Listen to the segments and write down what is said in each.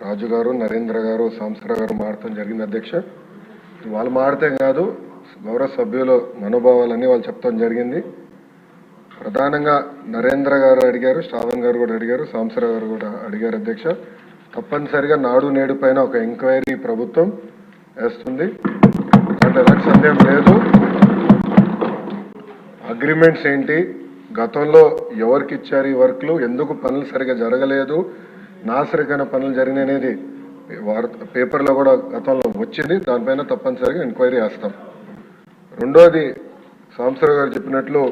రాజు గారు, నరేంద్ర గారు, సాంస్కర్ గారు మాడటం జరిగింది అధ్యక్ష. వాళ్ళు మాడితే కాదు, గౌరవ సభ్యుల మనోభావాలన్నీ వాళ్ళు చెప్తాం జరిగింది. ప్రధానంగా నరేంద్ర గారు అడిగారు, శ్రావణ్ గారు కూడా అడిగారు, సాంస్కర్ గారు కూడా అడిగారు అధ్యక్ష. తప్పనిసరిగా నాడు నేడు పైన ఒక ఎంక్వైరీ ప్రభుత్వం వేస్తుంది, అంటే ఎలాంటి సందేహం లేదు. అగ్రిమెంట్స్ ఏంటి, గతంలో ఎవరికి ఇచ్చారు ఈ వర్క్లు, ఎందుకు పనులు సరిగా జరగలేదు, నాసరికైన పనులు జరిగిననేది పేపర్లో కూడా గతంలో వచ్చింది. దానిపైన తప్పనిసరిగా ఎంక్వైరీ చేస్తాం. రెండోది, సాంస్కర్ గారు చెప్పినట్లు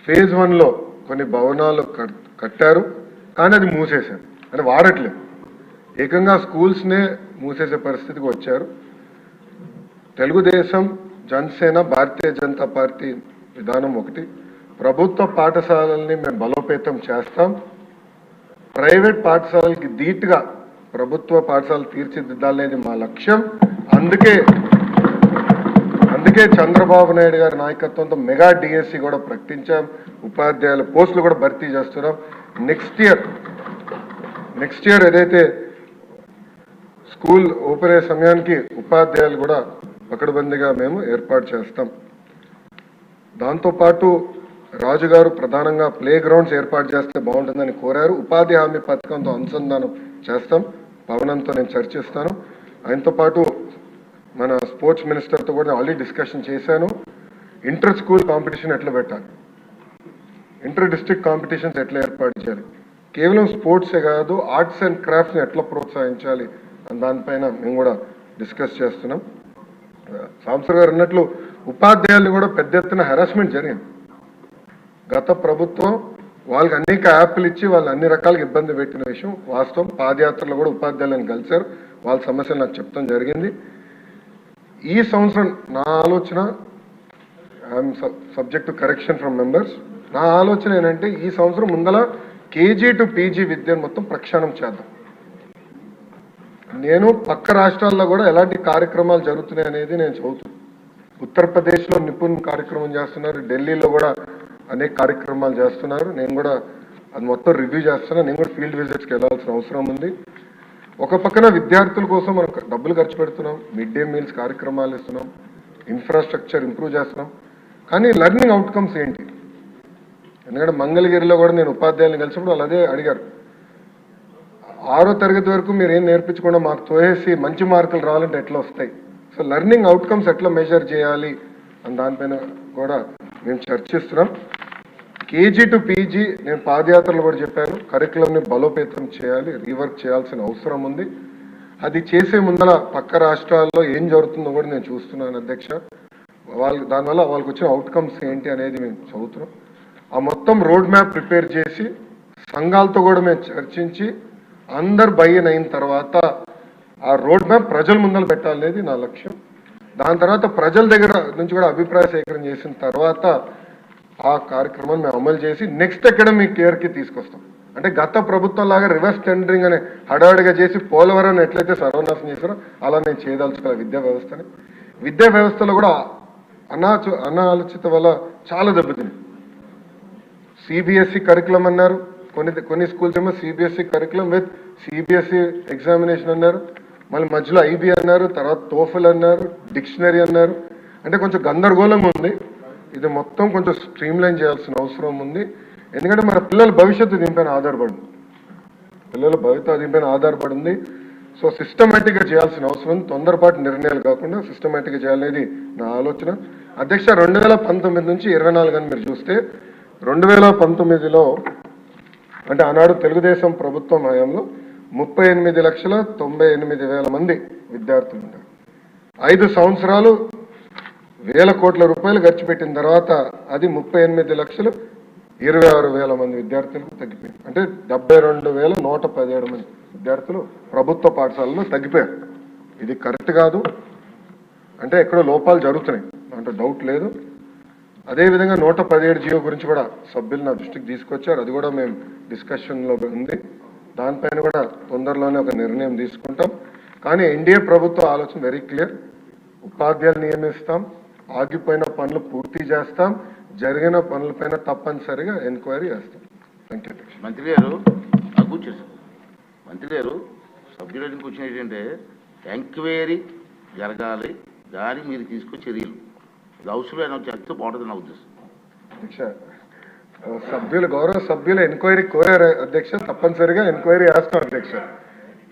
ఫేజ్ 1లో కొన్ని భవనాలు కట్టారు, కానీ అది మూసేశారు, అంటే వాడట్లేదు. ఏకంగా స్కూల్స్నే మూసేసే పరిస్థితికి వచ్చారు. తెలుగుదేశం, జనసేన, భారతీయ జనతా పార్టీ విధానం ఒకటి. ప్రభుత్వ పాఠశాలల్ని మేము బలోపేతం చేస్తాం. ప్రైవేట్ పాఠశాలలకి ధీటుగా ప్రభుత్వ పాఠశాలలు తీర్చిదిద్దాలనేది మా లక్ష్యం. అందుకే చంద్రబాబు నాయుడు గారి నాయకత్వంతో మెగా డిఎస్సి కూడా ప్రకటించాం. ఉపాధ్యాయుల పోస్టులు కూడా భర్తీ చేస్తున్నాం. నెక్స్ట్ ఇయర్ ఏదైతే స్కూల్ ఓపెన్ అయ్యే సమయానికి ఉపాధ్యాయులు కూడా పకడ్బందీగా మేము ఏర్పాటు చేస్తాం. దాంతోపాటు రాజుగారు ప్రధానంగా ప్లే గ్రౌండ్స్ ఏర్పాటు చేస్తే బాగుంటుందని కోరారు. ఉపాధి హామీ పథకంతో అనుసంధానం చేస్తాం. పవనంతో నేను చర్చిస్తాను. ఆయనతో పాటు మన స్పోర్ట్స్ మినిస్టర్తో కూడా ఆల్రెడీ డిస్కషన్ చేశాను. ఇంటర్ స్కూల్ కాంపిటీషన్ ఎట్లా పెట్టాలి, ఇంటర్ డిస్ట్రిక్ట్ కాంపిటీషన్స్ ఎట్లా ఏర్పాటు చేయాలి, కేవలం స్పోర్ట్సే కాదు ఆర్ట్స్ అండ్ క్రాఫ్ట్స్ని ఎట్లా ప్రోత్సహించాలి అని దానిపైన మేము కూడా డిస్కస్ చేస్తున్నాం. సాంసర్ గారు అన్నట్లు ఉపాధ్యాయులు కూడా పెద్ద ఎత్తున హెరాస్మెంట్ జరిగింది. గత ప్రభుత్వం వాళ్ళకి అనేక యాప్లు ఇచ్చి వాళ్ళు అన్ని రకాలుగా ఇబ్బంది పెట్టిన విషయం వాస్తవం. పాదయాత్రలో కూడా ఉపాధ్యాయులను కలిశారు, వాళ్ళ సమస్యలు నాకు చెప్తాం జరిగింది. ఈ సంవత్సరం నా ఆలోచన, I'm subject to correction from members, నా ఆలోచన ఏంటంటే ఈ సంవత్సరం ముందల కేజీ టు పీజీ విద్యను మొత్తం ప్రక్షాళన చేద్దాం. నేను పక్క రాష్ట్రాల్లో కూడా ఎలాంటి కార్యక్రమాలు జరుగుతున్నాయి అనేది నేను చదువుతున్నాను. ఉత్తరప్రదేశ్లో నిపుణ్ కార్యక్రమం చేస్తున్నారు, ఢిల్లీలో కూడా అనేక కార్యక్రమాలు చేస్తున్నారు. నేను కూడా అది మొత్తం రివ్యూ చేస్తున్నాను. నేను కూడా ఫీల్డ్ విజిట్స్కి వెళ్ళాల్సిన అవసరం ఉంది. ఒక పక్కన విద్యార్థుల కోసం మనం డబ్బులు ఖర్చు పెడుతున్నాం, మిడ్ డే మీల్స్ కార్యక్రమాలు ఇస్తున్నాం, ఇన్ఫ్రాస్ట్రక్చర్ ఇంప్రూవ్ చేస్తున్నాం, కానీ లెర్నింగ్ అవుట్కమ్స్ ఏంటి? ఎందుకంటే మంగళగిరిలో కూడా నేను ఉపాధ్యాయులను కలిసినప్పుడు వాళ్ళు అదే అడిగారు. 6వ తరగతి వరకు మీరు ఏం నేర్పించకుండా మాకు తోసేసి మంచి మార్కులు రావాలంటే ఎట్లా వస్తాయి? సో లెర్నింగ్ అవుట్కమ్స్ ఎట్లా మెజర్ చేయాలి అని దానిపైన కూడా మేము చర్చిస్తున్నాం. కేజీ టు పీజీ నేను పాదయాత్రలు కూడా చెప్పాను, కరికులంని బలోపేతం చేయాలి, రీవర్క్ చేయాల్సిన అవసరం ఉంది. అది చేసే ముందర పక్క రాష్ట్రాల్లో ఏం జరుగుతుందో కూడా నేను చూస్తున్నాను అధ్యక్ష. దానివల్ల వాళ్ళకి వచ్చిన అవుట్కమ్స్ ఏంటి అనేది మేము చదువుతున్నాం. ఆ మొత్తం రోడ్ మ్యాప్ ప్రిపేర్ చేసి సంఘాలతో కూడా మేము చర్చించి అందరు బయ్యన్ అయిన తర్వాత ఆ రోడ్ మ్యాప్ ప్రజల ముందర పెట్టాలనేది నా లక్ష్యం. దాని తర్వాత ప్రజల దగ్గర నుంచి కూడా అభిప్రాయ సేకరణ చేసిన తర్వాత ఆ కార్యక్రమాన్ని మేము అమలు చేసి నెక్స్ట్ అకాడమిక్ ఇయర్కి తీసుకొస్తాం. అంటే గత ప్రభుత్వం లాగా రివర్స్ టెండరింగ్ అనే హడావిడిగా చేసి పోలవరం ఎట్లయితే సర్వనాశనం చేశారో అలా నేను చేయదలుచుకోవాలి విద్యా వ్యవస్థని. విద్యా వ్యవస్థలో కూడా అనాలోచిత వల్ల చాలా దెబ్బతింది. సిబిఎస్ఈ కరికులం అన్నారు, కొన్ని స్కూల్స్ ఏమో CBSE curriculum with CBSE examination అన్నారు, మళ్ళీ మధ్యలో ఐబీ అన్నారు, తర్వాత టోఫెల్ అన్నారు, డిక్షనరీ అన్నారు. అంటే కొంచెం గందరగోళంగా ఉంది. ఇది మొత్తం కొంచెం స్ట్రీమ్లైన్ చేయాల్సిన అవసరం ఉంది. ఎందుకంటే మన పిల్లల భవిష్యత్తు దీనిపైన ఆధారపడింది. సో సిస్టమేటిక్గా చేయాల్సిన అవసరం ఉంది. తొందరపాటు నిర్ణయాలు కాకుండా సిస్టమేటిక్గా చేయాలనేది నా ఆలోచన అధ్యక్ష. 2019 నుంచి 24 అని మీరు చూస్తే 2019లో అంటే ఆనాడు తెలుగుదేశం ప్రభుత్వం హయాంలో 38,98,000 మంది విద్యార్థులు ఉన్నారు. 5 సంవత్సరాలు వేల కోట్ల రూపాయలు ఖర్చు పెట్టిన తర్వాత అది 38,26,000 మంది విద్యార్థులకు తగ్గిపోయింది. అంటే 72,117 మంది విద్యార్థులు ప్రభుత్వ పాఠశాలలో తగ్గిపోయారు. ఇది కరెక్ట్ కాదు, అంటే ఎక్కడో లోపాలు జరుగుతున్నాయి, అంటే డౌట్ లేదు. అదేవిధంగా 117 జియో గురించి కూడా సభ్యులు నా దృష్టికి తీసుకొచ్చారు. అది కూడా మేము డిస్కషన్లో ఉంది. దానిపైన కూడా తొందరలోనే ఒక నిర్ణయం తీసుకుంటాం. కానీ ఎన్డీఏ ప్రభుత్వ ఆలోచన వెరీ క్లియర్. ఉపాధ్యాయులు నియమిస్తాం, ఆగిపోయిన పనులు పూర్తి చేస్తాం, జరిగిన పనులపైన తప్పనిసరిగా ఎంక్వైరీ చేస్తాం. Thank you. మంత్రి గారు సభ్యుల క్వశ్చన్ ఏంటంటే ఎంక్వైరీ జరగాలి, దాని మీరు తీసుకునే చర్యలు ఇది అవసరమైన చెప్తే బాగుంటుంది నా ఉద్దేశం. అధ్యక్ష, గౌరవ సభ్యులు ఎంక్వైరీ కోరారు అధ్యక్ష, తప్పనిసరిగా ఎంక్వైరీ చేస్తాం అధ్యక్ష.